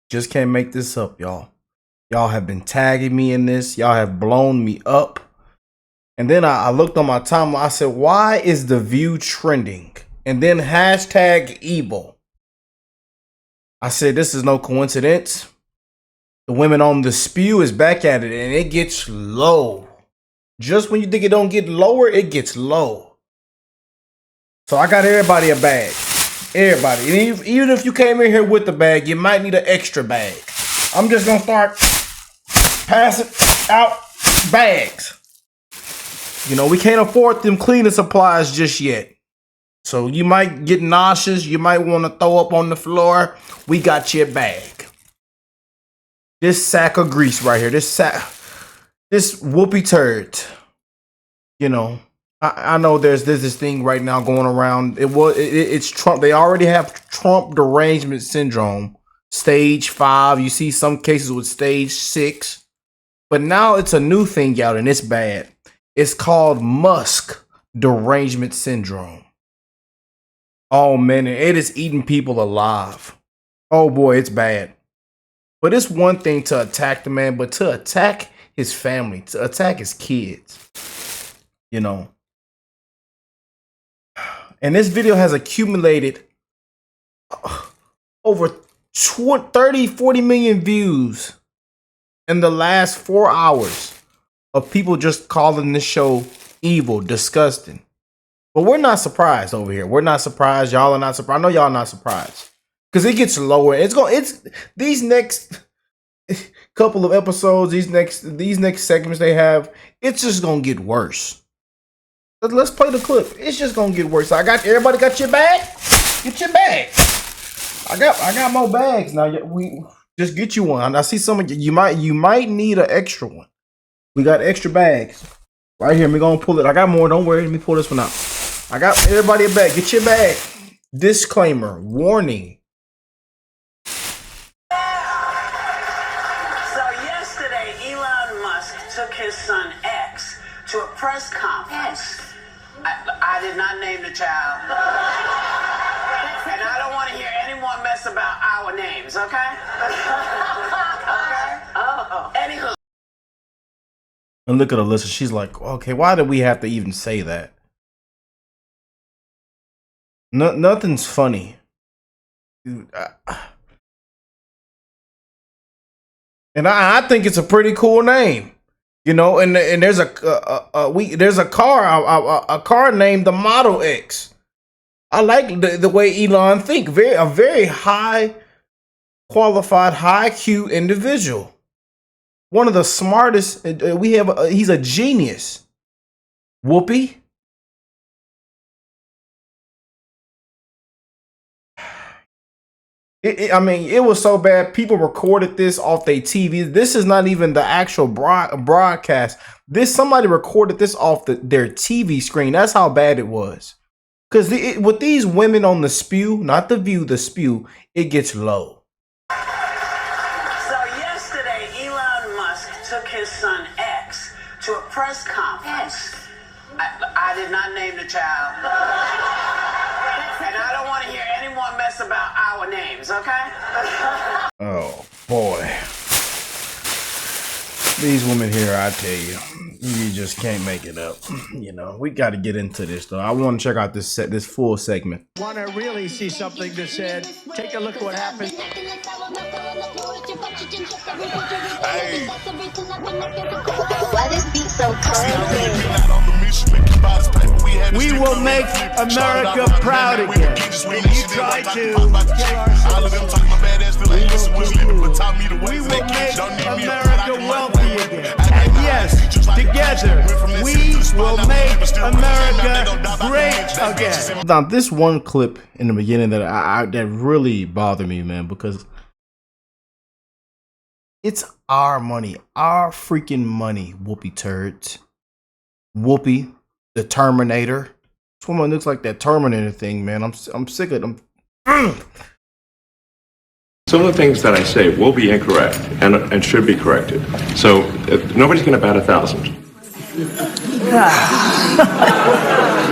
Just can't make this up, y'all. Y'all have been tagging me in this. Y'all have blown me up. And then I looked on my timeline. I said, why is the view trending? And then hashtag evil. I said, this is no coincidence. The women on the spew is back at it, and it gets low. Just when you think it don't get lower, it gets low. So I got everybody a bag. Everybody. And even if you came in here with the bag, you might need an extra bag. I'm just going to start passing out bags. You know, we can't afford them cleaning supplies just yet. So you might get nauseous. You might want to throw up on the floor. We got your bag. This sack of grease right here. This whoopee turd. You know, I know there's this thing right now going around. It's Trump. They already have Trump derangement syndrome. Stage 5. You see some cases with stage 6. But now it's a new thing out and it's bad. It's called Musk derangement syndrome. Oh man, it is eating people alive. Oh boy, it's bad. But it's one thing to attack the man, but to attack his family, to attack his kids, you know. And this video has accumulated over 30-40 million views in the last 4 hours of people just calling this show evil, disgusting. But we're not surprised over here. We're not surprised. Y'all are not surprised. I know y'all are not surprised. Because it gets lower. It's these next couple of episodes, these next segments they have, it's just gonna get worse. Let's play the clip. It's just gonna get worse. Everybody got your bag? Get your bag. I got more bags now. We just get you one. I see some of you might need an extra one. We got extra bags right here. We're gonna pull it. I got more. Don't worry. Let me pull this one out. I got everybody a bag. Get your bag. Disclaimer. Warning. So yesterday, Elon Musk took his son X to a press conference. I did not name the child. And I don't want to hear any more mess about our names, okay? Okay? Oh. Anywho. And look at Alyssa. She's like, okay, why did we have to even say that? Nothing's funny. And I think it's a pretty cool name. You know, and there's a car named the Model X. I like the way Elon think. A very high qualified, high IQ individual. One of the smartest. He's a genius. Whoopi. I mean, it was so bad. People recorded this off their TV. This is not even the actual broadcast. Somebody recorded this off their TV screen. That's how bad it was. Because with these women on the spew, not the view, the spew, it gets low. So yesterday, Elon Musk took his son X to a press conference. I did not name the child. And I don't want to hear any more mess about our names, okay? Oh, boy. These women here, I tell you, you just can't make it up. You know, we got to get into this, though. I want to check out this full segment. Want to really see something that said, take a look at what happened. Hey. Why this beat so cold? We will make America proud again. And you try to we will make America wealthy again. And yes, together, we will make America great again. Now, this one clip in the beginning that really bothered me, man, because it's our money, our freaking money, Whoopi turds. Whoopi, the Terminator. This woman looks like that Terminator thing, man. I'm sick of them. Some of the things that I say will be incorrect and should be corrected. So nobody's going to bat 1,000.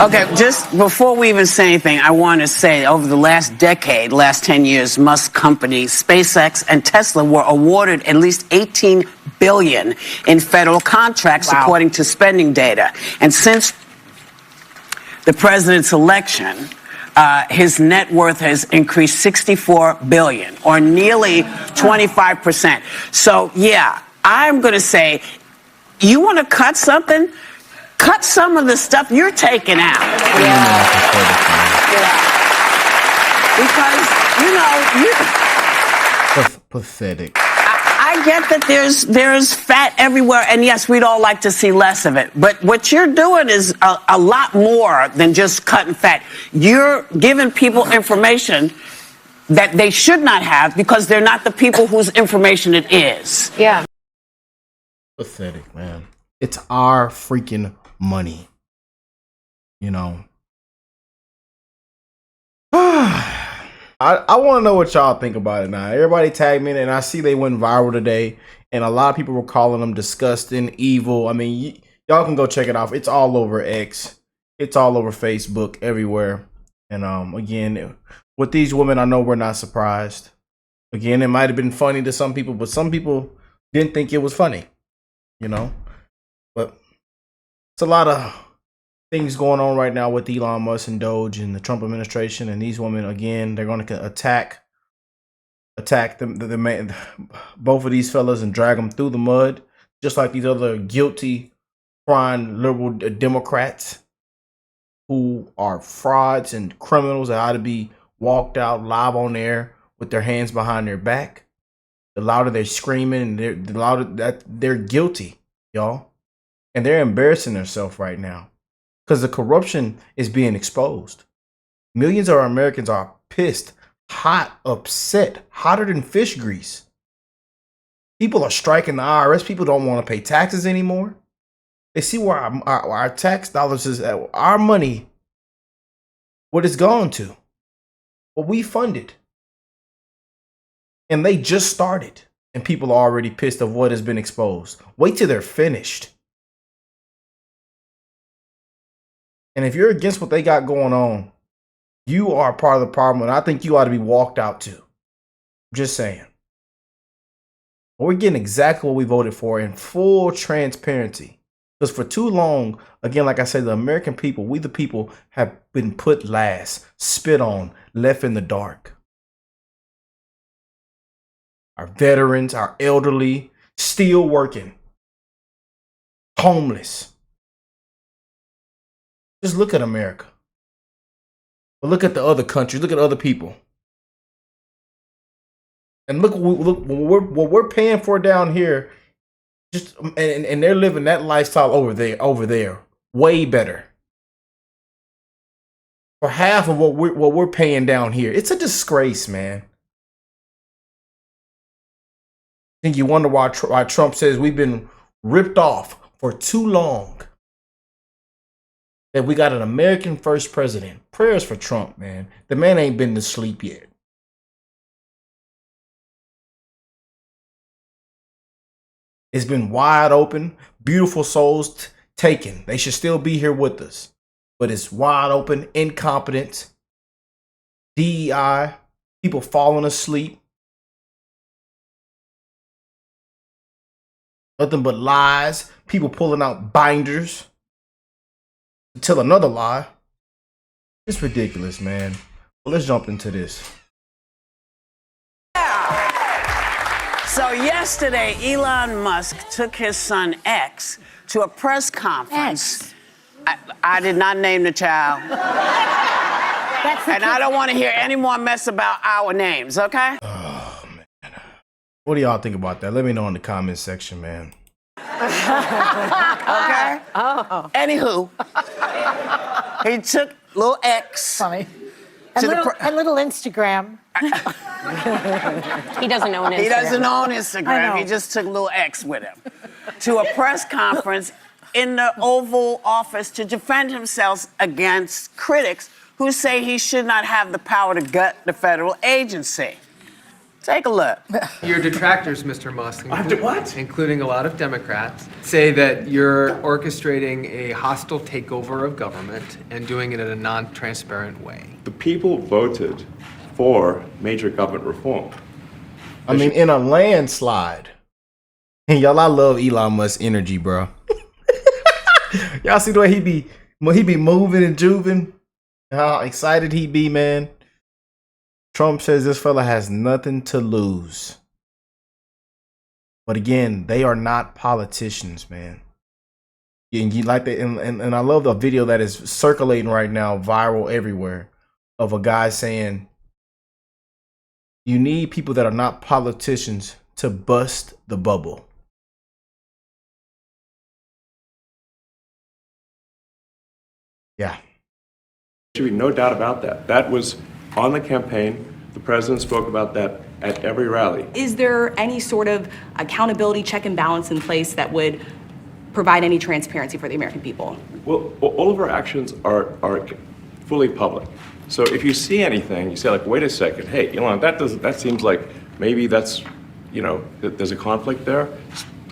Okay, just before we even say anything, I want to say over the last decade, last 10 years, Musk companies, SpaceX and Tesla were awarded at least $18 billion in federal contracts, according to spending data. And since the president's election, his net worth has increased $64 billion, or nearly 25%. So, yeah, I'm going to say, you want to cut something? Cut some of the stuff you're taking out. Because, pathetic. I get that there's fat everywhere, and yes, we'd all like to see less of it. But what you're doing is a lot more than just cutting fat. You're giving people information that they should not have because they're not the people whose information it is. Yeah. Pathetic, man. It's our freaking money. You know. I want to know what y'all think about it now. Everybody tagged me, and I see they went viral today, and a lot of people were calling them disgusting, evil. I mean, y'all can go check it out. It's all over X. It's all over Facebook, everywhere. And again, with these women, I know we're not surprised. Again, it might have been funny to some people, but some people didn't think it was funny. You know, but it's a lot of things going on right now with Elon Musk and Doge and the Trump administration, and these women, again, they're going to attack the both of these fellas and drag them through the mud, just like these other guilty, crying liberal Democrats who are frauds and criminals that ought to be walked out live on air with their hands behind their back. The louder they're screaming, the louder that they're guilty, y'all, and they're embarrassing themselves right now. Because the corruption is being exposed. Millions of Americans are pissed, hot, upset, hotter than fish grease. People are striking the IRS. People don't want to pay taxes anymore. They see where our tax dollars is, our money, what it's gone to, what we funded. And they just started. And people are already pissed of what has been exposed. Wait till they're finished. And if you're against what they got going on, you are part of the problem, and I think you ought to be walked out too. Just saying. We're getting exactly what we voted for in full transparency. Because for too long, again, like I said, the American people, we the people, have been put last, spit on, left in the dark. Our veterans, our elderly, still working, homeless. Just look at America. But look at the other countries. Look at other people. And look what we're paying for down here. Just and they're living that lifestyle over there. Way better. For half of what we're paying down here. It's a disgrace, man. I think you wonder why Trump says we've been ripped off for too long. That we got an American first president. Prayers for Trump, man. The man ain't been to sleep yet. It's been wide open. Beautiful souls taken. They should still be here with us. But it's wide open. Incompetence. DEI. People falling asleep. Nothing but lies. People pulling out binders to tell another lie. It's ridiculous, man. Well, let's jump into this. So yesterday, Elon Musk took his son X to a press conference. I did not name the child. And I don't want to hear any more mess about our names, okay? Oh, man. What do y'all think about that? Let me know in the comments section, man. Okay? Oh. Anywho, he took little X. Funny. And little Instagram. He doesn't own Instagram. He doesn't own Instagram. He just took little X with him to a press conference in the Oval Office to defend himself against critics who say he should not have the power to gut the federal agency. Take a look. Your detractors, Mr. Musk, What? including a lot of Democrats, say that you're orchestrating a hostile takeover of government and doing it in a non-transparent way. The people voted for major government reform. I mean, in a landslide. And y'all, I love Elon Musk energy, bro. Y'all see the way he be moving and juving? How excited he be, man. Trump says this fella has nothing to lose. But again, they are not politicians, man. And you like that, and I love the video that is circulating right now, viral everywhere, of a guy saying, you need people that are not politicians to bust the bubble. Yeah. There should be no doubt about that. That was on the campaign. The president spoke about that at every rally. Is there any sort of accountability check and balance in place that would provide any transparency for the American people? Well, all of our actions are fully public. So if you see anything, you say like, wait a second, hey, Elon, that seems like maybe that's, there's a conflict there.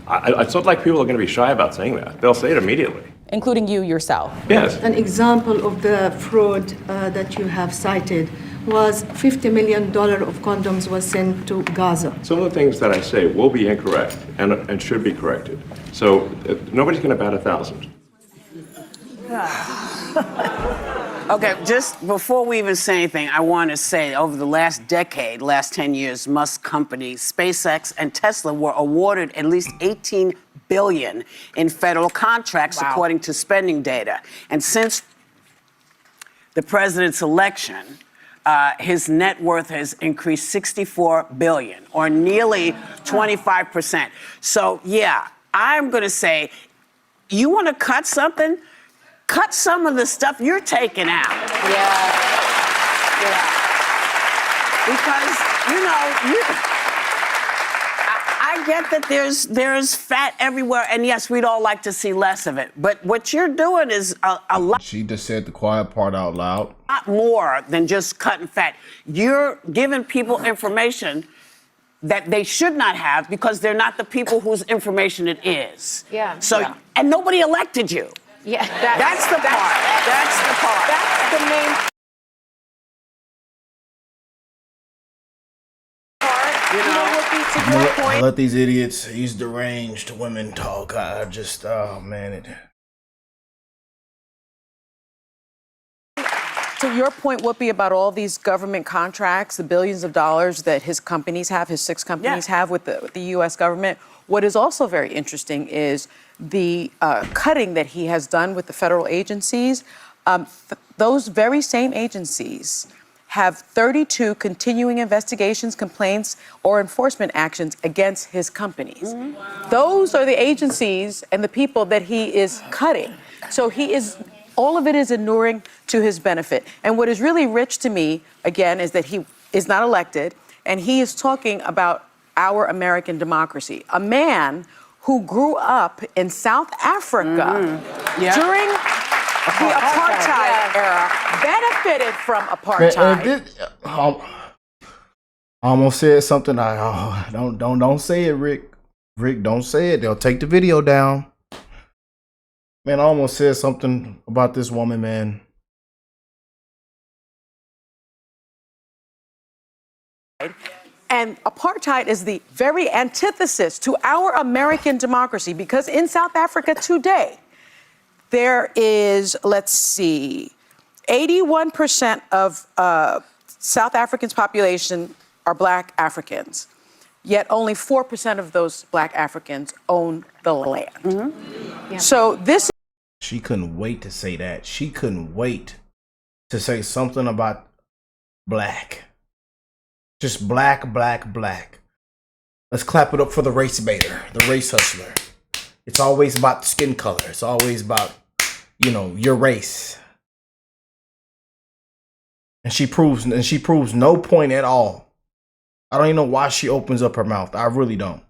It's not like people are going to be shy about saying that. They'll say it immediately. Including you yourself? Yes. An example of the fraud that you have cited was $50 million of condoms was sent to Gaza. Some of the things that I say will be incorrect and should be corrected. So nobody's going to bat 1,000. Okay, just before we even say anything, I want to say over the last decade, last 10 years, Musk companies, SpaceX and Tesla were awarded at least $18 billion in federal contracts, according to spending data. And since the president's election, his net worth has increased $64 billion, or nearly 25%. So, yeah, I'm going to say, you want to cut something? Cut some of the stuff you're taking out. Yeah. Because, I get that there's fat everywhere, and yes, we'd all like to see less of it. But what you're doing is a lot. She just said the quiet part out loud. More than just cutting fat. You're giving people information that they should not have because they're not the people whose information it is. Yeah. So, and nobody elected you. Yeah. That's the part. That's the part. That's the main part. I let these idiots, these deranged women talk. I just, oh man, To your point, Whoopi, about all these government contracts, the billions of dollars that his companies have, his 6 companies have with the U.S. government, what is also very interesting is the cutting that he has done with the federal agencies. Those very same agencies have 32 continuing investigations, complaints, or enforcement actions against his companies. Mm-hmm. Those are the agencies and the people that he is cutting. So all of it is inuring to his benefit. And what is really rich to me, again, is that he is not elected, and he is talking about our American democracy. A man who grew up in South Africa during the apartheid era, benefited from apartheid. I almost said something. Don't say it, Rick. Rick, don't say it. They'll take the video down. Man, I almost said something about this woman, man. And apartheid is the very antithesis to our American democracy, because in South Africa today, there is, 81% of South Africans' population are Black Africans, yet only 4% of those Black Africans own the land. Mm-hmm. Yeah. So this. She couldn't wait to say that. She couldn't wait to say something about black. Just black. Let's clap it up for the race baiter, the race hustler. It's always about the skin color. It's always about, your race. And she proves no point at all. I don't even know why she opens up her mouth. I really don't.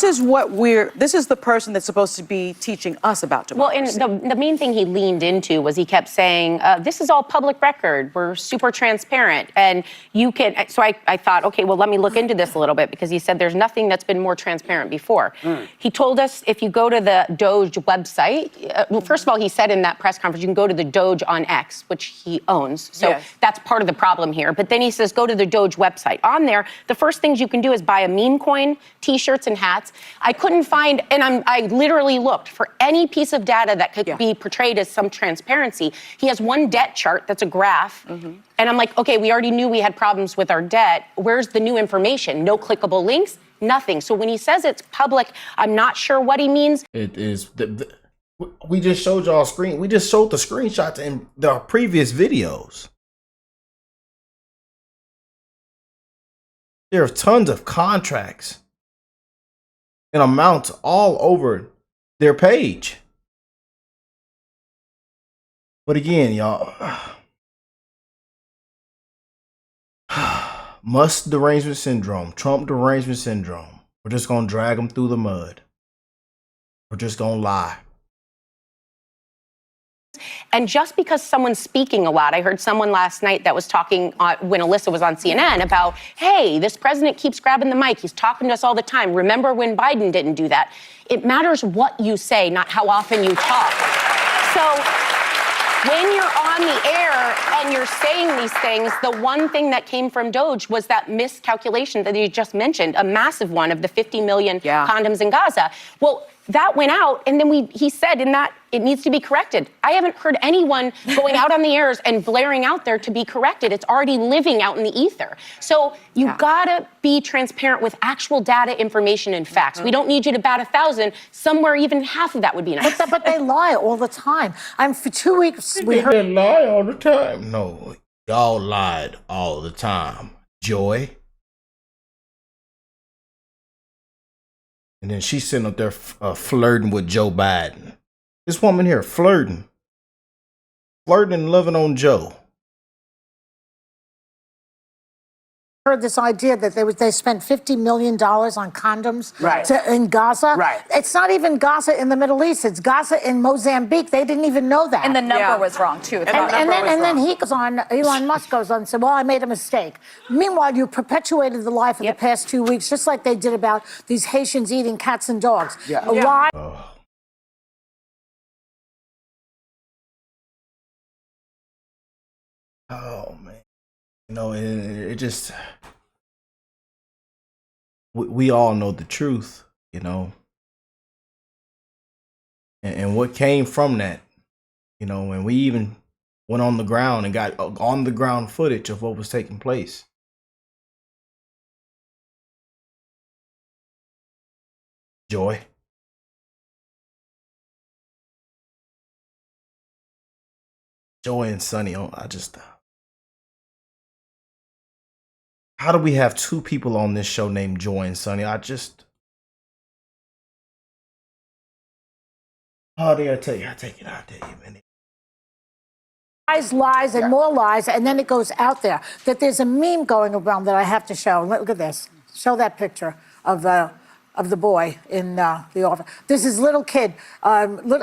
This is the person that's supposed to be teaching us about democracy. Well, and the main thing he leaned into was he kept saying, this is all public record. We're super transparent. And you can, so I thought, okay, well, let me look into this a little bit, because he said there's nothing that's been more transparent before. He told us if you go to the Doge website, well, first of all, he said in that press conference, you can go to the Doge on X, which he owns. So that's part of the problem here. But then he says, go to the Doge website. On there, the first things you can do is buy a meme coin, t-shirts and hats. I couldn't find, and I literally looked for any piece of data that could be portrayed as some transparency. He has one debt chart that's a graph. And I'm like, okay, we already knew we had problems with our debt. Where's the new information? No clickable links, nothing. So when he says it's public, I'm not sure what he means. It is, we just showed y'all screen. We just showed the screenshots in the previous videos. There are tons of contracts and amounts all over their page. But again, y'all, Musk derangement syndrome, Trump derangement syndrome. We're just going to drag them through the mud. We're just going to lie. And just because someone's speaking a lot, I heard someone last night that was talking when Alyssa was on CNN about, hey, this president keeps grabbing the mic. He's talking to us all the time. Remember when Biden didn't do that? It matters what you say, not how often you talk. So when you're on the air and you're saying these things, the one thing that came from Doge was that miscalculation that you just mentioned, a massive one of the 50 million condoms in Gaza. Well, that went out, and then he said in that it needs to be corrected. I haven't heard anyone going out on the airs and blaring out there to be corrected. It's already living out in the ether. So you gotta be transparent with actual data, information, and facts. We don't need you to bat 1,000. Somewhere even half of that would be nice. But they lie all the time. For 2 weeks we heard They lie all the time. No, y'all lied all the time. Joy. And then she's sitting up there flirting with Joe Biden. This woman here flirting and loving on Joe. heard this idea that they spent $50 million on condoms in Gaza. It's not even Gaza in the Middle East. It's Gaza in Mozambique. They didn't even know that. And the number was wrong, too. And then he goes on, Elon Musk goes on and said, well, I made a mistake. Meanwhile, you perpetuated the lie for the past 2 weeks, just like they did about these Haitians eating cats and dogs. A lie. Oh, man. You know, it just, we all know the truth, you know, and what came from that, you know, and we even went on the ground and got on the ground footage of what was taking place. Joy. Joy and Sonny, I just... How do we have two people on this show named Joy and Sonny? Oh, I tell you, man. Lies, and more lies, and then it goes out there. That there's a meme going around that I have to show. Look at this. Show that picture of the boy in the office. This is little kid,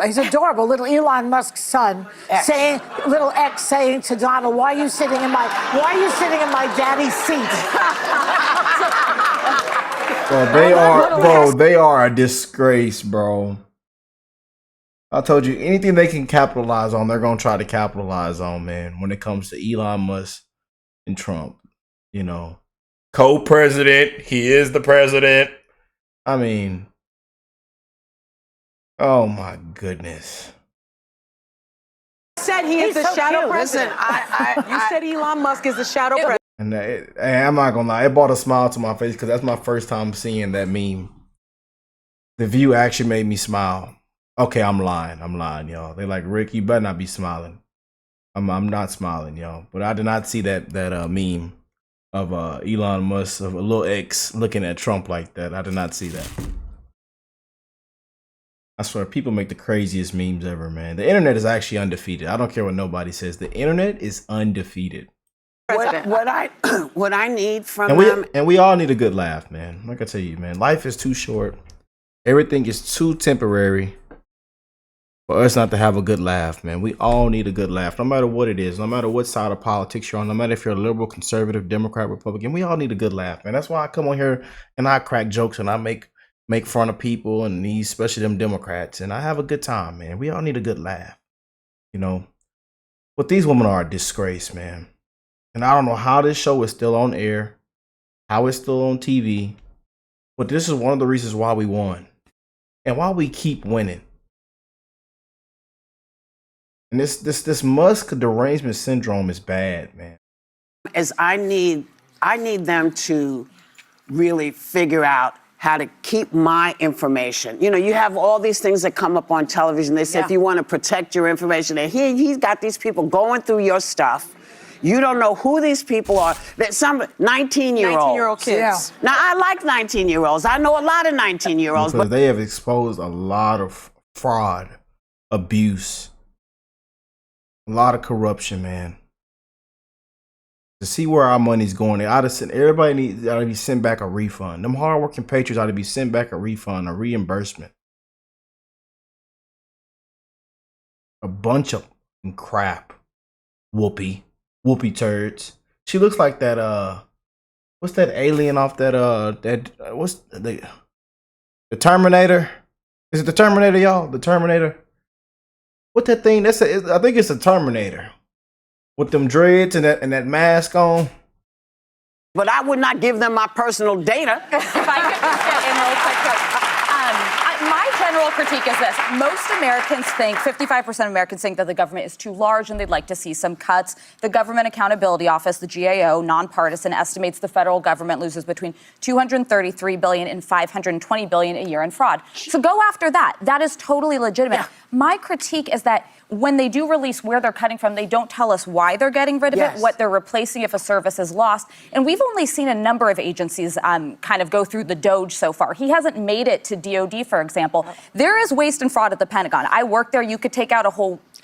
he's adorable, little Elon Musk's son, saying, little X saying to Donald, why are you sitting in my daddy's seat? They are a disgrace, bro. I told you, anything they can capitalize on, they're gonna try to capitalize on, man, when it comes to Elon Musk and Trump. You know, co-president, he is the president. I mean, oh my goodness. You said he is the so shadow cute, president. You said Elon Musk is the shadow president. And I'm not gonna lie, it brought a smile to my face because that's my first time seeing that meme. The View actually made me smile. Okay, I'm lying, y'all. They like, Rick, you better not be smiling. I'm not smiling, y'all. But I did not see that meme of Elon Musk, of a little X looking at Trump like that. I did not see that. I swear, people make the craziest memes ever, man. The internet is actually undefeated. I don't care what nobody says. The internet is undefeated. What I need from them, and we all need a good laugh, man. Like I tell you, man, life is too short. Everything is too temporary for us not to have a good laugh, man. We all need a good laugh, no matter what it is, no matter what side of politics you're on, no matter if you're a liberal, conservative, Democrat, Republican. We all need a good laugh, man. That's why I come on here and I crack jokes and I make fun of people and these, especially them Democrats, and I have a good time, man. We all need a good laugh, you know. But these women are a disgrace, man. And I don't know how this show is still on air, how it's still on TV, but this is one of the reasons why we won and why we keep winning. And this Musk derangement syndrome is bad, man. Is I need them to really figure out how to keep my information. You know, you have all these things that come up on television. They say if you want to protect your information, and he's got these people going through your stuff. You don't know who these people are. That some 19-year-olds. 19-year-old kids. Yeah. Now, I like 19-year-olds. I know a lot of 19-year-olds. Because But they have exposed a lot of fraud, abuse, a lot of corruption, man. To see where our money's going, everybody needs to be sent back a refund. Them hardworking patriots ought to be sent back a refund, a reimbursement. A bunch of crap. Whoopi turds. She looks like that. What's that alien off that? What's the Terminator? Is it the Terminator, y'all? The Terminator. What that thing? I think it's a Terminator. With them dreads and that mask on. But I would not give them my personal data. If I could just get in real quick. My general critique is this. Most Americans think, 55% of Americans think that the government is too large and they'd like to see some cuts. The Government Accountability Office, the GAO, nonpartisan, estimates the federal government loses between $233 billion and $520 billion a year in fraud. So go after that. That is totally legitimate. Yeah. My critique is that when they do release where they're cutting from, they don't tell us why they're getting rid of it, what they're replacing if a service is lost. And we've only seen a number of agencies kind of go through the Doge so far. He hasn't made it to DOD, for example. There is waste and fraud at the Pentagon. I work there. You could take out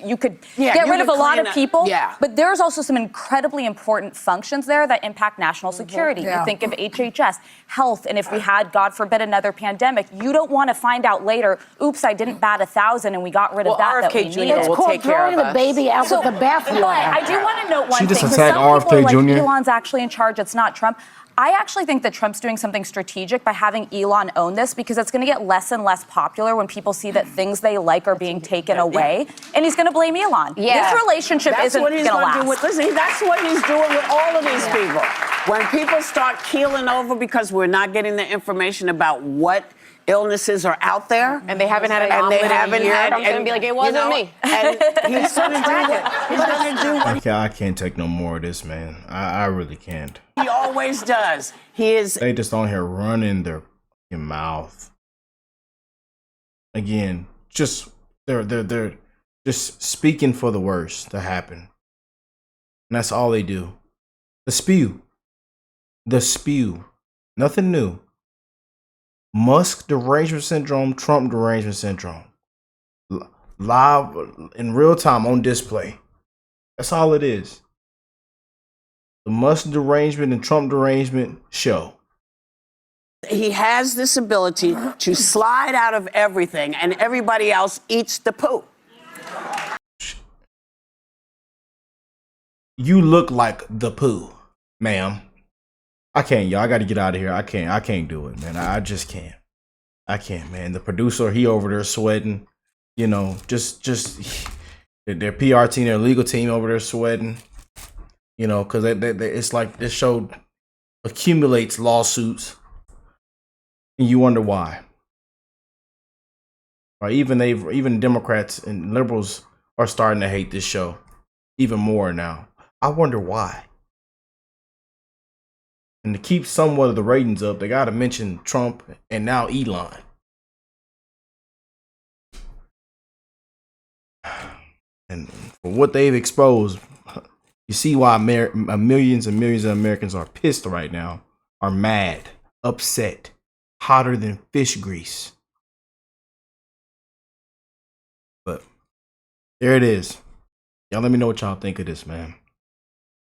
you could get rid of a lot of people. Yeah. But there's also some incredibly important functions there that impact national security. Yeah. You think of HHS, health, and if we had, God forbid, another pandemic, you don't want to find out later, oops, I didn't bat 1,000 and we got rid of that we needed. It's called throwing the baby out with the bathwater. But I do want to note one thing. She just Some attacked people are RFK like, Jr. Elon's actually in charge, it's not Trump. I actually think that Trump's doing something strategic by having Elon own this because it's going to get less and less popular when people see that things they like are being taken away. And he's going to blame Elon. Yeah. This relationship isn't going to last. Listen, that's what he's doing with all of these people. When people start keeling over because we're not getting the information about what illnesses are out there, and they haven't had an omelet in a year, I'm going to be like, it wasn't me. And he's going to do I can't take no more of this, man. I really can't. He always does. They just on here running their mouth. Again, they're just speaking for the worst to happen. And that's all they do. The spew. Nothing new. Musk derangement syndrome, Trump derangement syndrome. Live in real time on display. That's all it is. The Musk derangement and Trump derangement show. He has this ability to slide out of everything and everybody else eats the poo. You look like the poo, ma'am. I can't, y'all. I got to get out of here. I can't do it, man. I just can't. I can't, man. The producer, he over there sweating. You know, just their PR team, their legal team over there sweating. You know, because it's like this show accumulates lawsuits, and you wonder why. Or even Democrats and liberals are starting to hate this show even more now. I wonder why. And to keep somewhat of the ratings up, they got to mention Trump and now Elon. And for what they've exposed, you see why millions and millions of Americans are pissed right now, are mad, upset, hotter than fish grease. But there it is. Y'all let me know what y'all think of this, man.